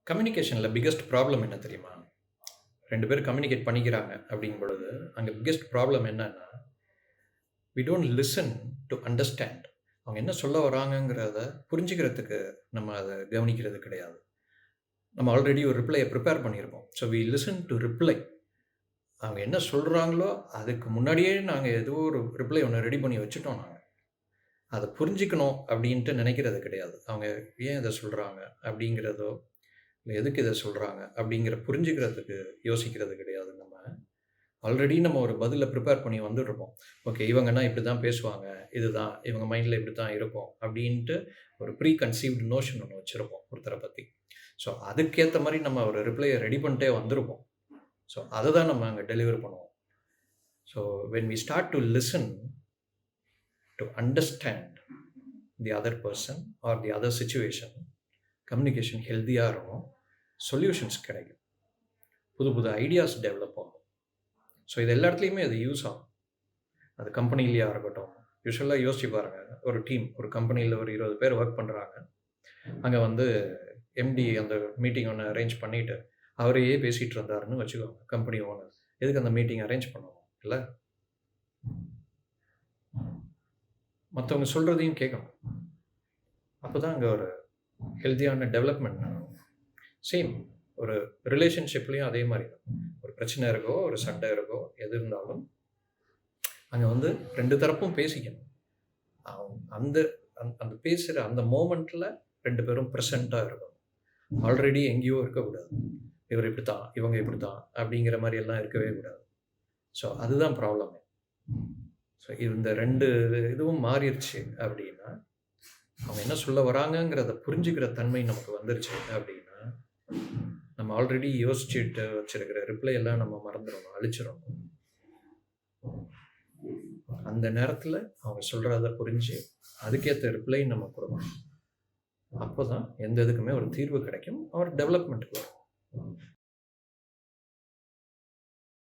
கம்யூனிகேஷனில் biggest problem என்ன தெரியுமா? 2 பேர் கம்யூனிகேட் பண்ணிக்கிறாங்க அப்படிங்கும் பொழுது, அங்கே பிக்கஸ்ட் ப்ராப்ளம் என்னன்னா, we don't listen to understand. அவங்க என்ன சொல்ல வராங்கங்கிறத புரிஞ்சுக்கிறதுக்கு நம்ம அதை கவனிக்கிறது கிடையாது. நம்ம ஆல்ரெடி ஒரு ரிப்ளையை ப்ரிப்பேர் பண்ணியிருப்போம். So we listen to reply. அவங்க என்ன சொல்கிறாங்களோ அதுக்கு முன்னாடியே நாங்கள் ஏதோ ஒரு ரிப்ளை ஒன்று ரெடி பண்ணி வச்சுட்டோம். நாங்கள் அதை புரிஞ்சிக்கணும் அப்படின்ட்டு நினைக்கிறது கிடையாது. அவங்க ஏன் இதை சொல்கிறாங்க அப்படிங்கிறதோ, இல்லை எதுக்கு இதை சொல்கிறாங்க அப்படிங்கிற புரிஞ்சுக்கிறதுக்கு யோசிக்கிறது கிடையாது. நம்ம ஆல்ரெடி நம்ம ஒரு பதிலை ப்ரிப்பேர் பண்ணி வந்துட்டுருப்போம். ஓகே, இவங்கன்னா இப்படி தான் பேசுவாங்க, இதுதான் இவங்க மைண்டில் இப்படி தான் இருக்கும் அப்படின்ட்டு ஒரு ப்ரீ கன்சீவ்டு நோஷன் ஒன்று வச்சுருப்போம் ஒருத்தரை பற்றி. ஸோ அதுக்கேற்ற மாதிரி நம்ம ஒரு ரிப்ளையை ரெடி பண்ணிட்டே வந்திருப்போம். ஸோ அதை தான் நம்ம அங்கே டெலிவர் பண்ணுவோம். So when we start to listen to understand the other person or the other situation, communication ஹெல்த்தியாக இருக்கும், சொல்யூஷன்ஸ் கிடைக்கும், புது புது ஐடியாஸ் டெவலப் ஆகும். ஸோ இது எல்லா இடத்துலையுமே அது யூஸ் ஆகும். அது கம்பெனிலேயா இருக்கட்டும். யூஸ்வலாக யோசிச்சு பாருங்கள், ஒரு டீம், ஒரு கம்பெனியில் ஒரு 20 பேர் ஒர்க் பண்ணுறாங்க. அங்கே வந்து எம்டி அந்த மீட்டிங் ஒன்று அரேஞ்ச் பண்ணிவிட்டு அவரையே பேசிகிட்டு இருந்தாருன்னு வச்சுக்கோங்க, கம்பெனி ஓனர். எதுக்கு அந்த மீட்டிங் அரேஞ்ச் பண்ணுவோம்? இல்லை, மற்றவங்க சொல்கிறதையும் கேட்கணும். அப்போ தான் அங்கே ஒரு ஹெல்த்தியான டெவலப்மெண்ட் நடக்கும். சேம் ஒரு ரிலேஷன்ஷிப்லேயும் அதே மாதிரி தான். ஒரு பிரச்சனை இருக்கோ, ஒரு சண்டை இருக்கோ, எது இருந்தாலும் அங்கே வந்து 2 தரப்பும் பேசிக்கணும். அந்த அந்த பேசுகிற அந்த மோமெண்ட்டில் 2 பேரும் ப்ரெசண்ட்டாக இருக்கணும். ஆல்ரெடி எங்கேயோ இருக்கக்கூடாது, இவர் இப்படி தான், இவங்க இப்படி தான் அப்படிங்கிற மாதிரி எல்லாம் இருக்கவே கூடாது. ஸோ அதுதான் ப்ராப்ளமே. ஸோ இந்த 2 இதுவும் மாறிடுச்சு அப்படின்னா, அவங்க என்ன சொல்ல வராங்கங்கிறத புரிஞ்சுக்கிற தன்மை நமக்கு வந்துருச்சு அப்படின்னா, நம்ம ஆல்ரெடி யோசிச்சுட்டு வச்சிருக்கிற ரிப்ளை எல்லாம் நம்ம மறந்துடணும், அழிச்சிடணும். அந்த நேரத்தில் அவங்க சொல்கிறத புரிஞ்சு அதுக்கேற்ற ரிப்ளை நம்ம கொடுக்கணும். அப்போ தான் எந்த இதுக்குமே ஒரு தீர்வு கிடைக்கும், ஒரு டெவலப்மெண்ட்டுக்கு வரும்.